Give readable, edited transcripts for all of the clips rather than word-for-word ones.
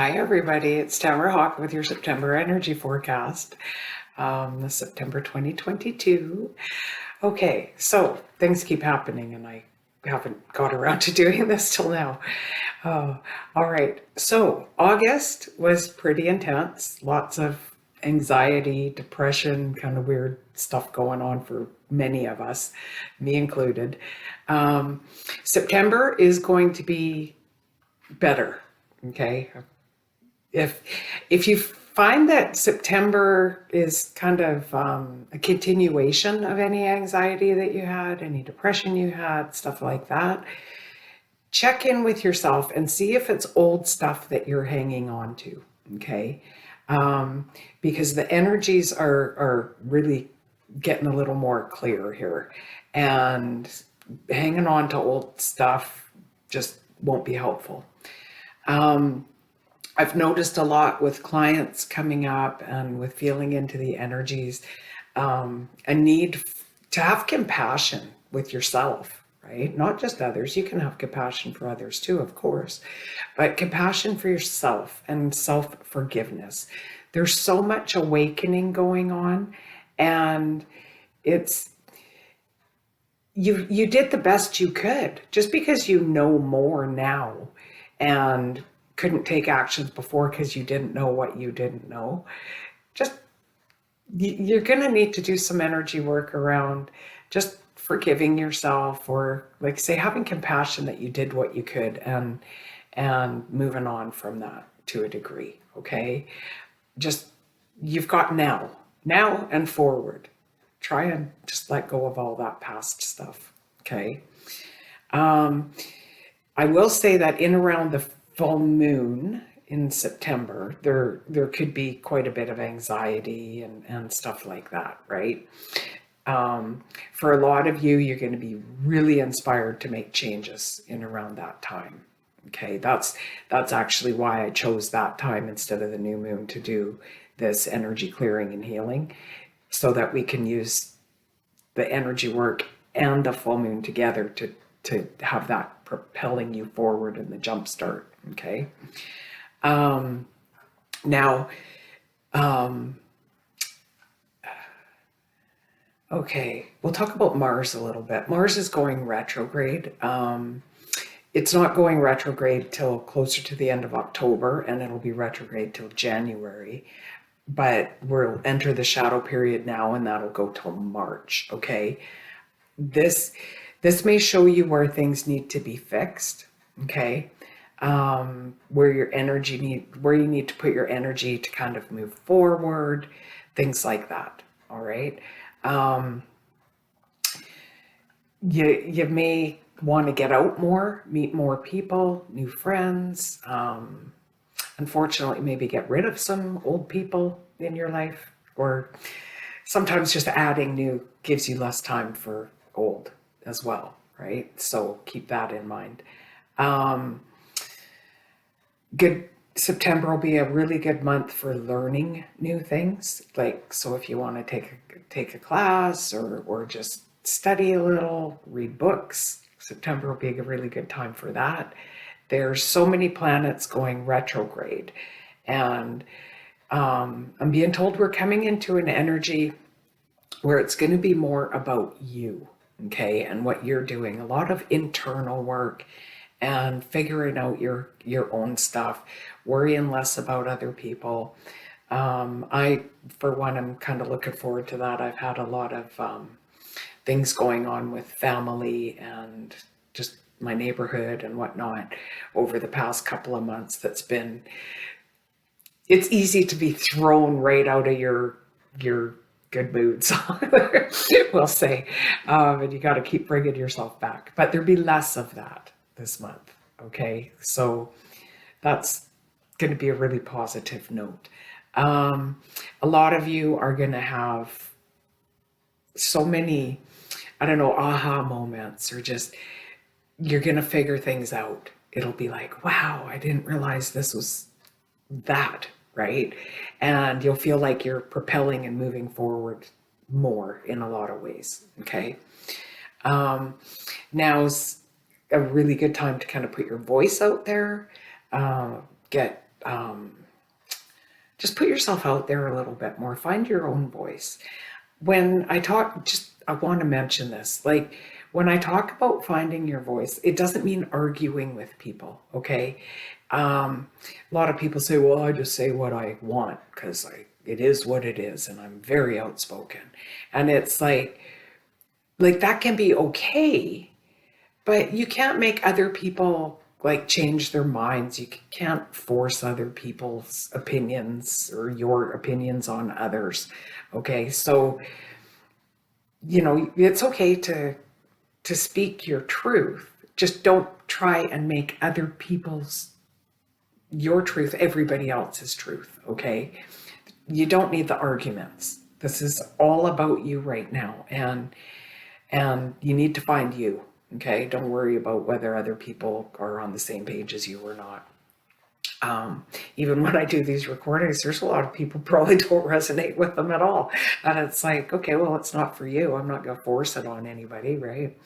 Hi, everybody. It's Tamara Hawk with your September energy forecast, September 2022. Okay, so things keep happening, and I haven't got around to doing this till now. All right, so August was pretty intense. Lots of anxiety, depression, kind of weird stuff going on for many of us, me included. September is going to be better. Okay, if you find that September is kind of a continuation of any anxiety that you had, any depression you had, stuff like that, check in with yourself and see if it's old stuff that you're hanging on to. Okay, because the energies are really getting a little more clear here, and hanging on to old stuff just won't be helpful. I've noticed a lot with clients coming up and with feeling into the energies, a need to have compassion with yourself, right? Not just others. You can have compassion for others too, of course, but compassion for yourself and self-forgiveness. There's so much awakening going on, and it's you did the best you could. Just because you know more now and couldn't take actions before because you didn't know what you didn't know, just you're going to need to do some energy work around just forgiving yourself, or like say having compassion that you did what you could, and moving on from that to a degree. Okay, just you've got now and forward. Try and just let go of all that past stuff. Okay. I will say that in around the full moon in September, there could be quite a bit of anxiety and stuff like that, right? For a lot of you, you're going to be really inspired to make changes in around that time. Okay, that's actually why I chose that time instead of the new moon to do this energy clearing and healing, so that we can use the energy work and the full moon together to have that propelling you forward in the jump start. Okay. Now, okay, we'll talk about Mars a little bit. Mars is going retrograde. It's not going retrograde till closer to the end of October, and it'll be retrograde till January. But we'll enter the shadow period now, and that'll go till March. Okay. This may show you where things need to be fixed. Okay. Where you need to put your energy to kind of move forward, things like that. All right. You may want to get out more, meet more people, new friends. Unfortunately, maybe get rid of some old people in your life, or sometimes just adding new gives you less time for old as well, right? So keep that in mind. Good September will be a really good month for learning new things. Like, so if you want to take a class, or just study a little, read books, September will be a really good time for that. There's so many planets going retrograde, and I'm being told we're coming into an energy where it's going to be more about you, okay, and what you're doing. A lot of internal work and figuring out your own stuff, worrying less about other people. I, for one, am kind of looking forward to that. I've had a lot of things going on with family and just my neighborhood and whatnot over the past couple of months. It's easy to be thrown right out of your good moods, we'll say, and you got to keep bringing yourself back. But there'll be less of that this month. Okay, so that's going to be a really positive note. A lot of you are going to have so many, I don't know, aha moments, or just you're going to figure things out. It'll be like, wow, I didn't realize this was that, right? And you'll feel like you're propelling and moving forward more in a lot of ways. Okay. Now's a really good time to kind of put your voice out there, get just put yourself out there a little bit more. Find your own voice. When I talk, I want to mention this. Like, when I talk about finding your voice, it doesn't mean arguing with people, okay? A lot of people say, well, I just say what I want because it is what it is, and I'm very outspoken. And it's like that can be okay, but you can't make other people like change their minds. You can't force other people's opinions or your opinions on others. Okay, so it's okay to speak your truth. Just don't try and make other people's your truth everybody else's truth. Okay, you don't need the arguments. This is all about you right now, and you need to find you. Okay, don't worry about whether other people are on the same page as you or not. Even when I do these recordings, there's a lot of people probably don't resonate with them at all. And it's like, okay, well, it's not for you. I'm not going to force it on anybody, right?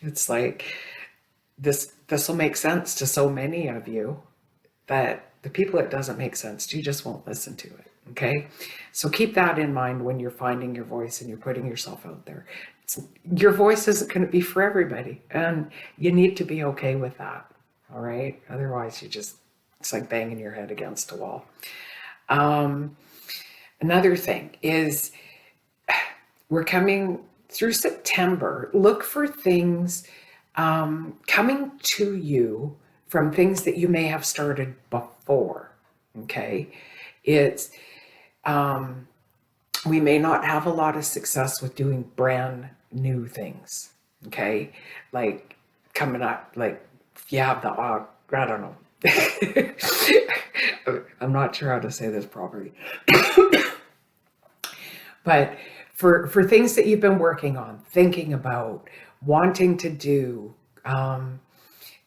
It's like, this will make sense to so many of you that the people it doesn't make sense to just won't listen to it. Okay, so keep that in mind when you're finding your voice and you're putting yourself out there. Your voice isn't going to be for everybody, and you need to be okay with that. All right, otherwise it's like banging your head against a wall. Another thing is, we're coming through September. Look for things coming to you from things that you may have started before. Okay, it's we may not have a lot of success with doing brand new things. Okay, like coming up, like if you have the I don't know. I'm not sure how to say this properly. But for things that you've been working on, thinking about, wanting to do,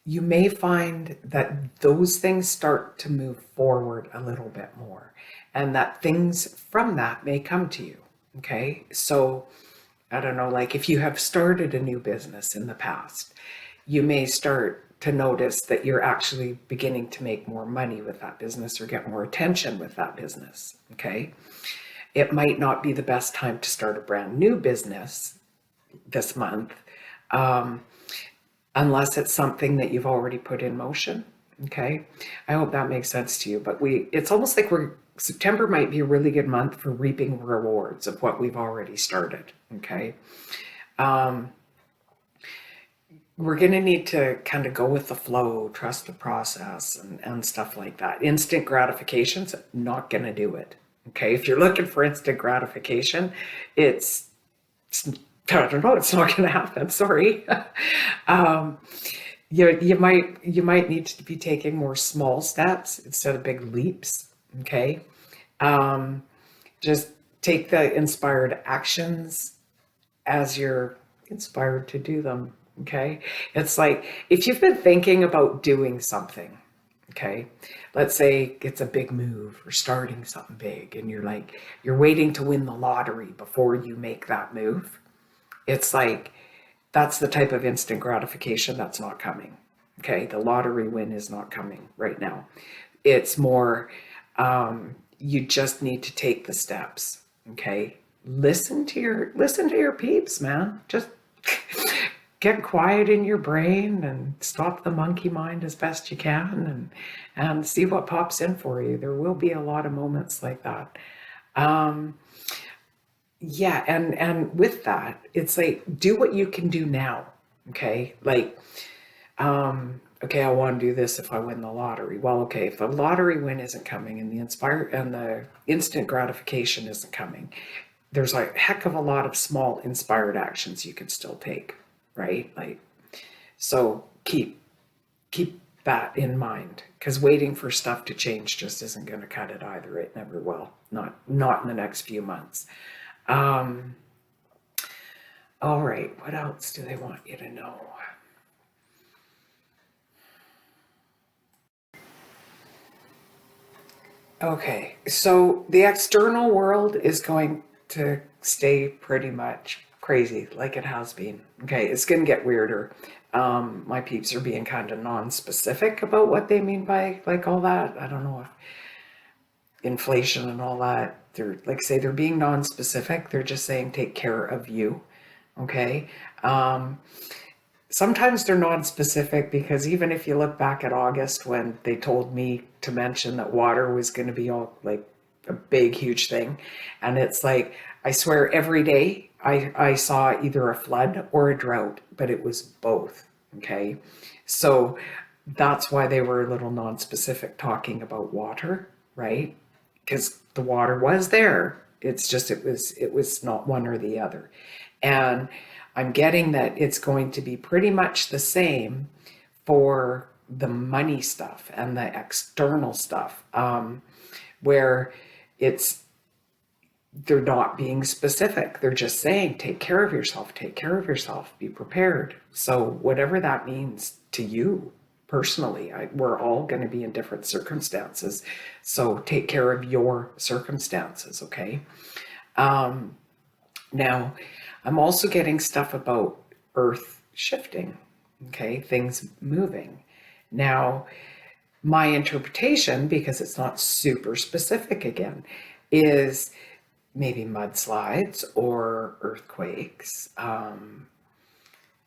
you may find that those things start to move forward a little bit more, and that things from that may come to you. Okay, so I don't know, like if you have started a new business in the past, you may start to notice that you're actually beginning to make more money with that business or get more attention with that business. Okay, it might not be the best time to start a brand new business this month, unless it's something that you've already put in motion. Okay, I hope that makes sense to you. But it's almost like September might be a really good month for reaping rewards of what we've already started. Okay, we're going to need to kind of go with the flow, trust the process, and stuff like that. Instant gratification's not going to do it. Okay, if you're looking for instant gratification, it's I don't know, it's not going to happen. Sorry. You might need to be taking more small steps instead of big leaps. Okay, just take the inspired actions as you're inspired to do them. Okay, it's like if you've been thinking about doing something, okay, let's say it's a big move or starting something big, and you're waiting to win the lottery before you make that move. It's like that's the type of instant gratification that's not coming. Okay, the lottery win is not coming right now. It's more, you just need to take the steps. Okay, listen to your peeps, man. Just get quiet in your brain and stop the monkey mind as best you can, and see what pops in for you. There will be a lot of moments like that. Yeah, and with that, it's like, do what you can do now. Okay, like, okay, I want to do this if I win the lottery. Well, okay, if the lottery win isn't coming and the instant gratification isn't coming, there's a heck of a lot of small inspired actions you can still take, right? Like, so keep that in mind, because waiting for stuff to change just isn't going to cut it either. It never will. Not in the next few months. All right, what else do they want you to know? Okay, so the external world is going to stay pretty much crazy like it has been. Okay, it's going to get weirder. My peeps are being kind of non-specific about what they mean by like all that. I don't know if inflation and all that, they're like say they're being non-specific. They're just saying take care of you. Okay. Sometimes they're non-specific because even if you look back at August when they told me to mention that water was going to be all like a big, huge thing. And it's like, I swear every day I saw either a flood or a drought, but it was both. Okay. So that's why they were a little non-specific talking about water, right? Because the water was there. It's just, it was not one or the other. And I'm getting that it's going to be pretty much the same for the money stuff and the external stuff, where it's, they're not being specific. They're just saying, take care of yourself, be prepared. So whatever that means to you personally, we're all going to be in different circumstances. So take care of your circumstances, okay? Now, I'm also getting stuff about Earth shifting, okay? Things moving. Now, my interpretation, because it's not super specific again, is maybe mudslides or earthquakes,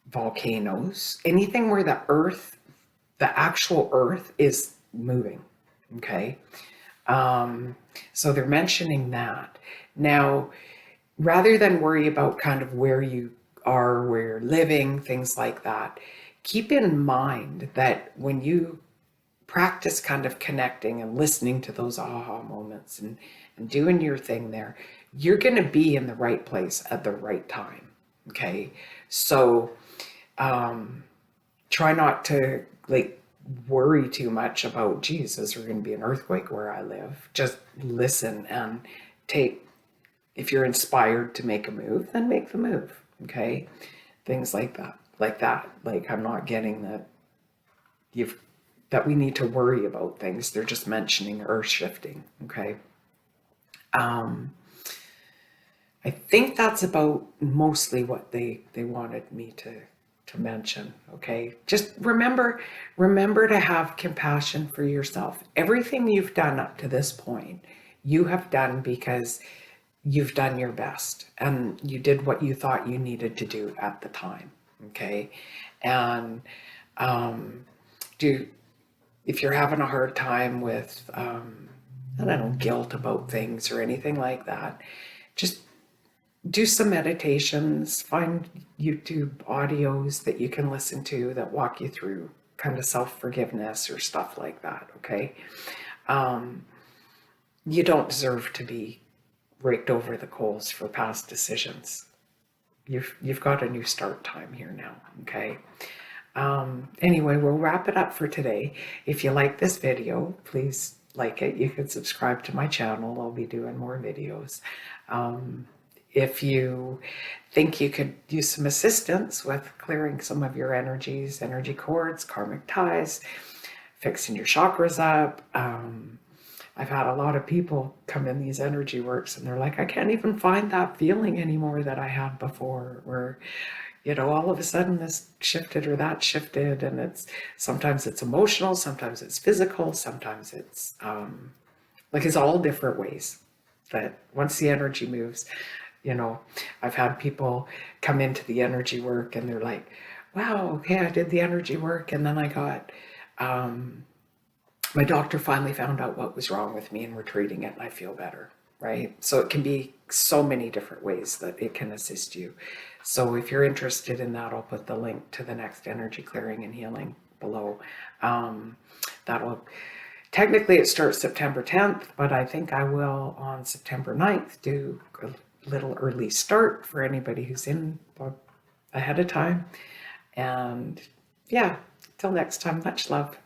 volcanoes, anything where the earth, the actual earth is moving, okay? So they're mentioning that. Now, rather than worry about kind of where you are, where you're living, things like that, keep in mind that when you practice kind of connecting and listening to those aha moments and doing your thing there, you're going to be in the right place at the right time. Okay. So, try not to like worry too much about, geez, is there going to be an earthquake where I live? Just listen and take, if you're inspired to make a move, then make the move. Okay. Things like that, like I'm not getting that that we need to worry about things. They're just mentioning earth shifting. Okay. I think that's about mostly what they wanted me to mention. Okay. Just remember to have compassion for yourself. Everything you've done up to this point, you have done because you've done your best and you did what you thought you needed to do at the time. Okay. And, if you're having a hard time with, I don't know, guilt about things or anything like that, just do some meditations, find YouTube audios that you can listen to that walk you through kind of self-forgiveness or stuff like that, okay? You don't deserve to be raked over the coals for past decisions. You've got a new start time here now, okay? Anyway, we'll wrap it up for today. If you like this video, please like it. You can subscribe to my channel. I'll be doing more videos. If you think you could use some assistance with clearing some of your energies, energy cords, karmic ties, fixing your chakras up, I've had a lot of people come in these energy works and they're like, I can't even find that feeling anymore that I had before, where, you know, all of a sudden this shifted or that shifted, and sometimes it's emotional, sometimes it's physical, sometimes it's like it's all different ways that once the energy moves, you know, I've had people come into the energy work and they're like, wow, okay, I did the energy work and then I got, my doctor finally found out what was wrong with me and we're treating it and I feel better, right? So it can be so many different ways that it can assist you. So if you're interested in that, I'll put the link to the next energy clearing and healing below. Technically it starts September 10th, but I think I will on September 9th do a little early start for anybody who's in ahead of time. And yeah, till next time, much love.